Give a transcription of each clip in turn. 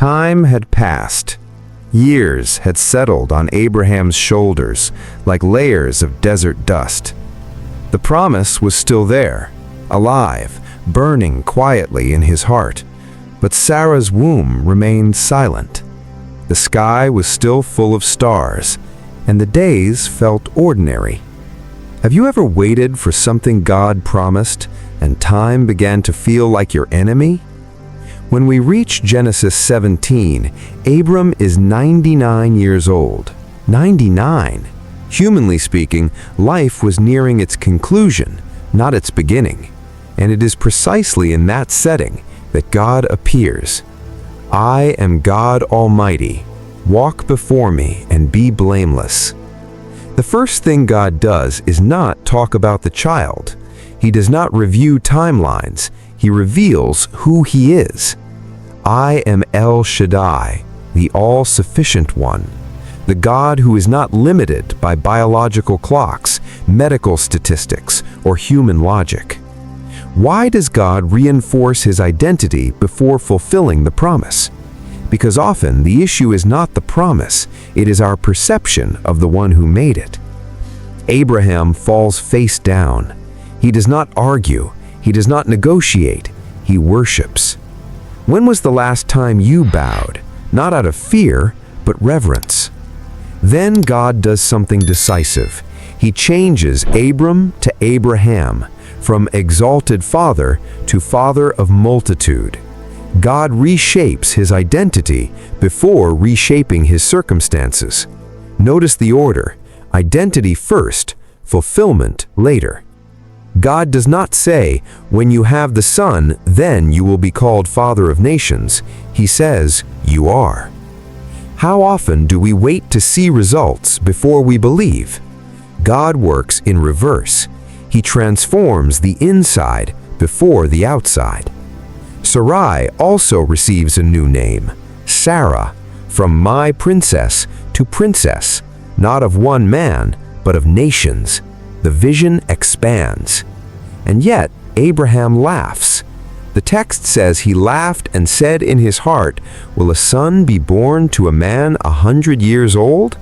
Time had passed. Years had settled on Abraham's shoulders like layers of desert dust. The promise was still there, alive, burning quietly in his heart, but Sarah's womb remained silent. The sky was still full of stars, and the days felt ordinary. Have you ever waited for something God promised, and time began to feel like your enemy? When we reach Genesis 17, Abram is 99 years old. 99! Humanly speaking, life was nearing its conclusion, not its beginning. And it is precisely in that setting that God appears. I am God Almighty. Walk before me and be blameless. The first thing God does is not talk about the child. He does not review timelines. He reveals who He is. I am El Shaddai, the all-sufficient one, the God who is not limited by biological clocks, medical statistics, or human logic. Why does God reinforce His identity before fulfilling the promise? Because often the issue is not the promise, it is our perception of the one who made it. Abraham falls face down. He does not argue, he does not negotiate, he worships. When was the last time you bowed, not out of fear, but reverence? Then God does something decisive. He changes Abram to Abraham, from exalted father to father of multitude. God reshapes his identity before reshaping his circumstances. Notice the order: identity first, fulfillment later. God does not say, when you have the Son, then you will be called Father of Nations. He says, you are. How often do we wait to see results before we believe? God works in reverse. He transforms the inside before the outside. Sarai also receives a new name, Sarah, from my princess to princess, not of one man, but of nations. The vision expands. And yet, Abraham laughs. The text says he laughed and said in his heart, will a son be born to a man 100 years old?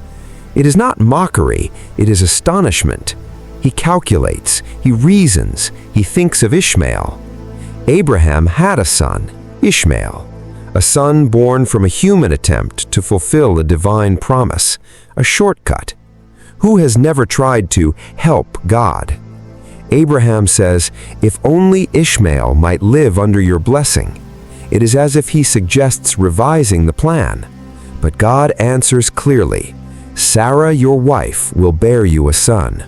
It is not mockery, it is astonishment. He calculates, he reasons, he thinks of Ishmael. Abraham had a son, Ishmael, a son born from a human attempt to fulfill a divine promise, a shortcut. Who has never tried to help God? Abraham says, if only Ishmael might live under your blessing. It is as if he suggests revising the plan. But God answers clearly, Sarah, your wife, will bear you a son.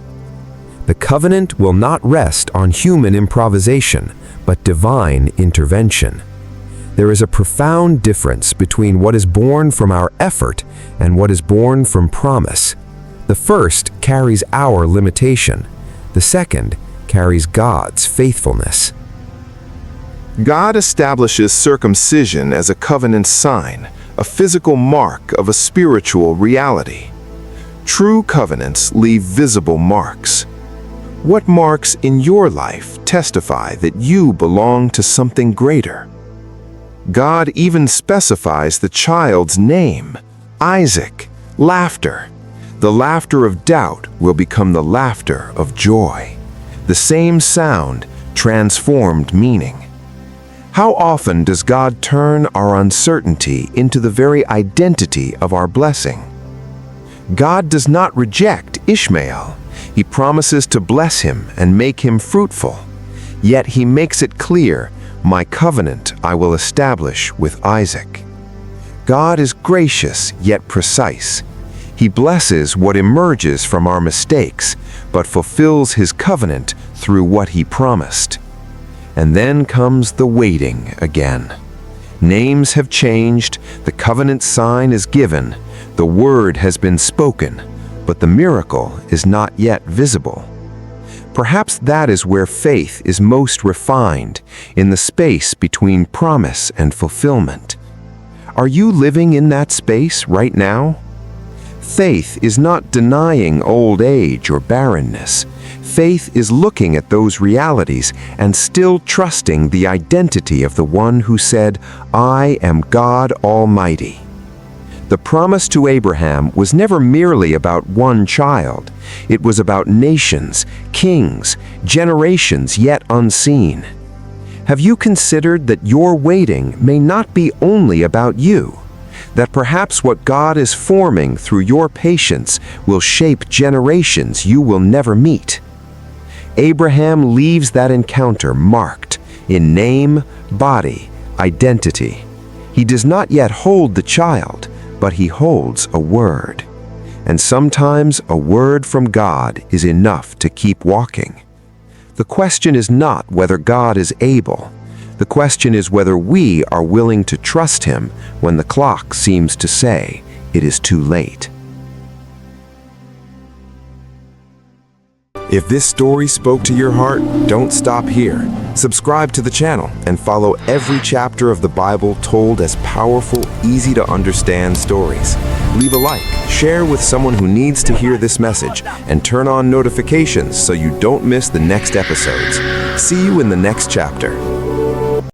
The covenant will not rest on human improvisation, but divine intervention. There is a profound difference between what is born from our effort and what is born from promise. The first carries our limitation. The second carries God's faithfulness. God establishes circumcision as a covenant sign, a physical mark of a spiritual reality. True covenants leave visible marks. What marks in your life testify that you belong to something greater? God even specifies the child's name, Isaac, laughter. The laughter of doubt will become the laughter of joy. The same sound, transformed meaning. How often does God turn our uncertainty into the very identity of our blessing? God does not reject Ishmael. He promises to bless him and make him fruitful. Yet he makes it clear, my covenant I will establish with Isaac. God is gracious yet precise. He blesses what emerges from our mistakes, but fulfills his covenant through what he promised. And then comes the waiting again. Names have changed, the covenant sign is given, the word has been spoken, but the miracle is not yet visible. Perhaps that is where faith is most refined, in the space between promise and fulfillment. Are you living in that space right now? Faith is not denying old age or barrenness. Faith is looking at those realities and still trusting the identity of the one who said, "I am God Almighty." The promise to Abraham was never merely about one child. It was about nations, kings, generations yet unseen. Have you considered that your waiting may not be only about you? That perhaps what God is forming through your patience will shape generations you will never meet? Abraham leaves that encounter marked in name, body, identity. He does not yet hold the child, but he holds a word. And sometimes a word from God is enough to keep walking. The question is not whether God is able. The question is whether we are willing to trust Him when the clock seems to say it is too late. If this story spoke to your heart, don't stop here. Subscribe to the channel and follow every chapter of the Bible told as powerful, easy to understand stories. Leave a like, share with someone who needs to hear this message, and turn on notifications so you don't miss the next episodes. See you in the next chapter.